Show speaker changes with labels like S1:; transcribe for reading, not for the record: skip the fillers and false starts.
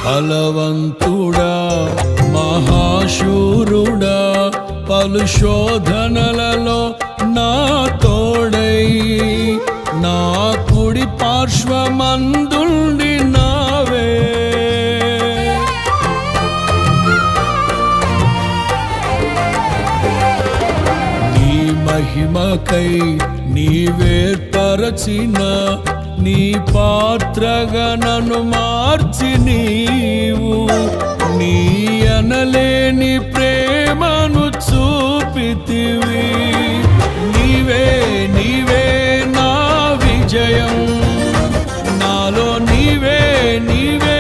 S1: బలవంతుడా మహాశూరుడా పలు శోధనలలో నా తోడై నా కుడి పార్శ్వమందుండి నావే. నీ మహిమకై నీవేర్పరచిన నీ పాత్రగా నన్ను మార్చి నీవు నీ అనలేని ప్రేమను చూపితివి. నీవే నీవే నా విజయం, నాలో నీవే నీవే